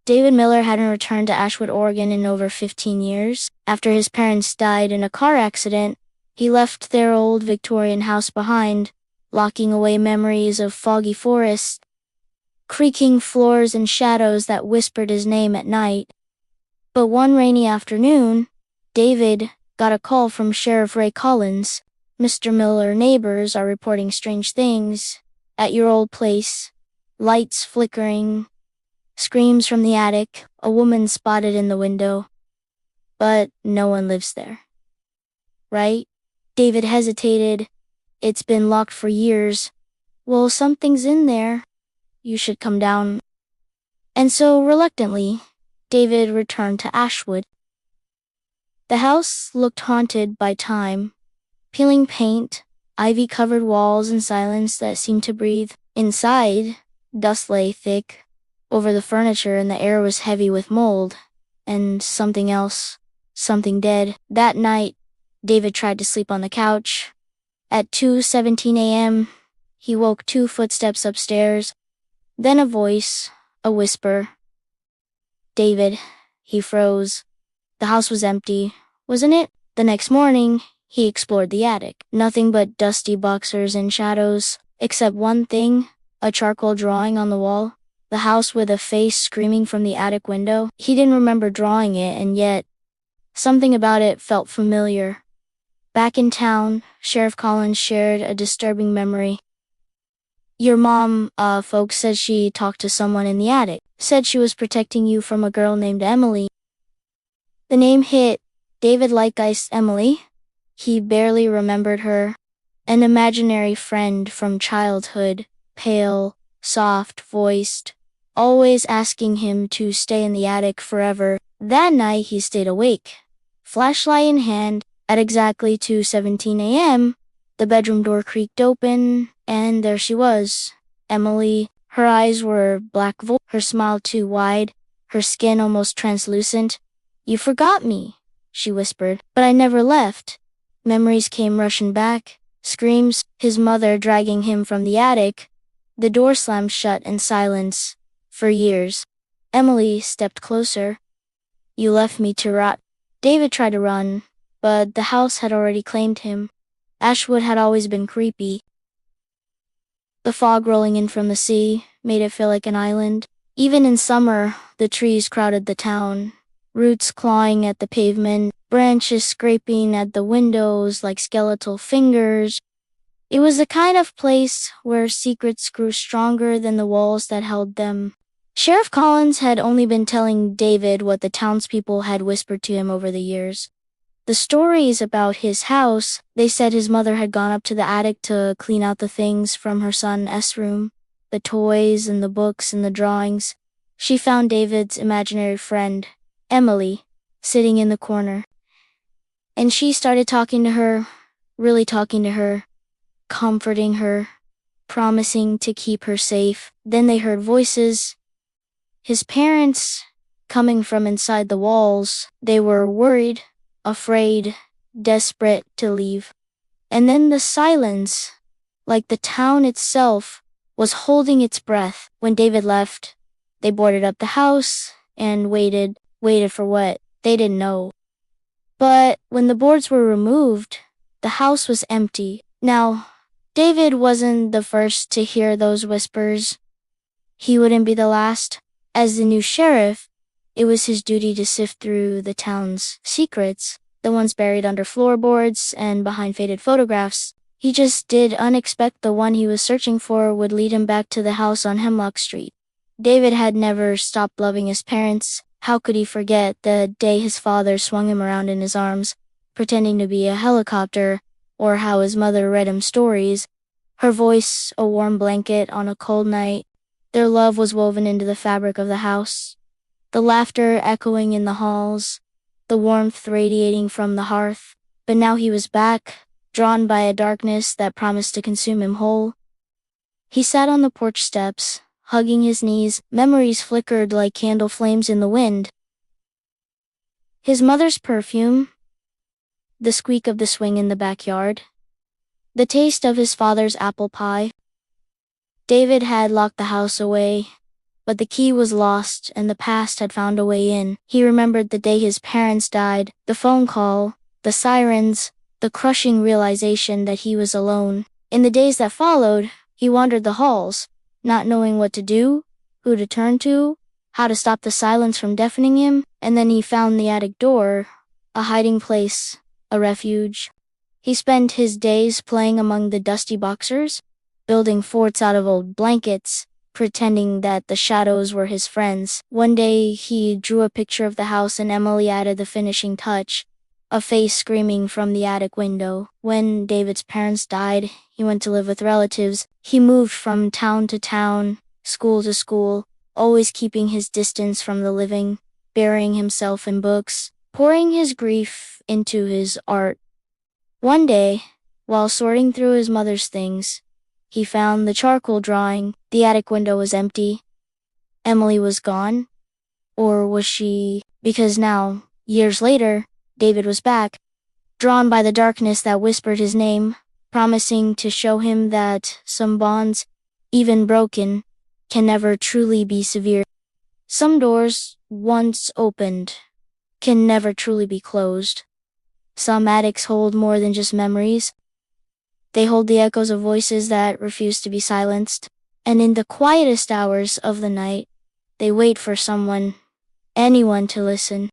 David Miller hadn't returned to Ashwood, Oregon in over 15 years. After his parents died in a car accident, he left their old Victorian house behind, locking away memories of foggy forests, creaking floors and shadows that whispered his name at night. But one rainy afternoon, David got a call from Sheriff Ray Collins. "Mr. Miller, neighbors are reporting strange things at your old place. Lights flickering, screams from the attic, a woman spotted in the window. But no one lives there." "Right?" David hesitated. "It's been locked for years." "Well, something's in there. You should come down." And so, reluctantly, David returned to Ashwood. The house looked haunted by time. Peeling paint, ivy-covered walls, and silence that seemed to breathe. Inside, dust lay thick over the furniture, and the air was heavy with mold. And something else, something dead. That night, David tried to sleep on the couch. At 2:17 a.m., he woke 2 footsteps upstairs. Then a voice, a whisper. "David." He froze. The house was empty, wasn't it? The next morning, he explored the attic. Nothing but dusty boxers and shadows, except one thing, a charcoal drawing on the wall. The house with a face screaming from the attic window. He didn't remember drawing it, and yet, something about it felt familiar. Back in town, Sheriff Collins shared a disturbing memory. "Your mom, folks said she talked to someone in the attic. Said she was protecting you from a girl named Emily." The name hit David like ice. Emily? He barely remembered her. An imaginary friend from childhood, pale, soft-voiced, always asking him to stay in the attic forever. That night he stayed awake, flashlight in hand. At exactly 2:17 a.m., the bedroom door creaked open, and there she was, Emily. Her eyes were black, her smile too wide, her skin almost translucent. "You forgot me," she whispered. "But I never left." Memories came rushing back. Screams, his mother dragging him from the attic. The door slammed shut in silence. For years. Emily stepped closer. "You left me to rot." David tried to run, but the house had already claimed him. Ashwood had always been creepy. The fog rolling in from the sea made it feel like an island. Even in summer, the trees crowded the town, roots clawing at the pavement, branches scraping at the windows like skeletal fingers. It was the kind of place where secrets grew stronger than the walls that held them. Sheriff Collins had only been telling David what the townspeople had whispered to him over the years. The stories about his house, they said his mother had gone up to the attic to clean out the things from her son's room, the toys and the books and the drawings. She found David's imaginary friend, Emily, sitting in the corner. And she started talking to her, really talking to her, comforting her, promising to keep her safe. Then they heard voices. His parents, coming from inside the walls. They were worried, afraid, desperate to leave. And then the silence, like the town itself, was holding its breath. When David left, they boarded up the house and waited for what? They didn't know. But when the boards were removed, the house was empty. Now, David wasn't the first to hear those whispers. He wouldn't be the last. As the new sheriff, it was his duty to sift through the town's secrets, the ones buried under floorboards and behind faded photographs. He just didn't expect the one he was searching for would lead him back to the house on Hemlock Street. David had never stopped loving his parents. How could he forget the day his father swung him around in his arms, pretending to be a helicopter, or how his mother read him stories, her voice a warm blanket on a cold night. Their love was woven into the fabric of the house, the laughter echoing in the halls, the warmth radiating from the hearth. But now he was back, drawn by a darkness that promised to consume him whole. He sat on the porch steps, hugging his knees. Memories flickered like candle flames in the wind. His mother's perfume, the squeak of the swing in the backyard, the taste of his father's apple pie. David had locked the house away, but the key was lost and the past had found a way in. He remembered the day his parents died, the phone call, the sirens, the crushing realization that he was alone. In the days that followed, he wandered the halls, not knowing what to do, who to turn to, how to stop the silence from deafening him, and then he found the attic door, a hiding place, a refuge. He spent his days playing among the dusty boxers, building forts out of old blankets, pretending that the shadows were his friends. One day, he drew a picture of the house and Emily added the finishing touch, a face screaming from the attic window. When David's parents died, he went to live with relatives. He moved from town to town, school to school, always keeping his distance from the living, burying himself in books, pouring his grief into his art. One day, while sorting through his mother's things, he found the charcoal drawing. The attic window was empty. Emily was gone. Or was she? Because now, years later, David was back, drawn by the darkness that whispered his name, promising to show him that some bonds, even broken, can never truly be severed. Some doors, once opened, can never truly be closed. Some attics hold more than just memories. They hold the echoes of voices that refuse to be silenced. And in the quietest hours of the night, they wait for someone, anyone to listen.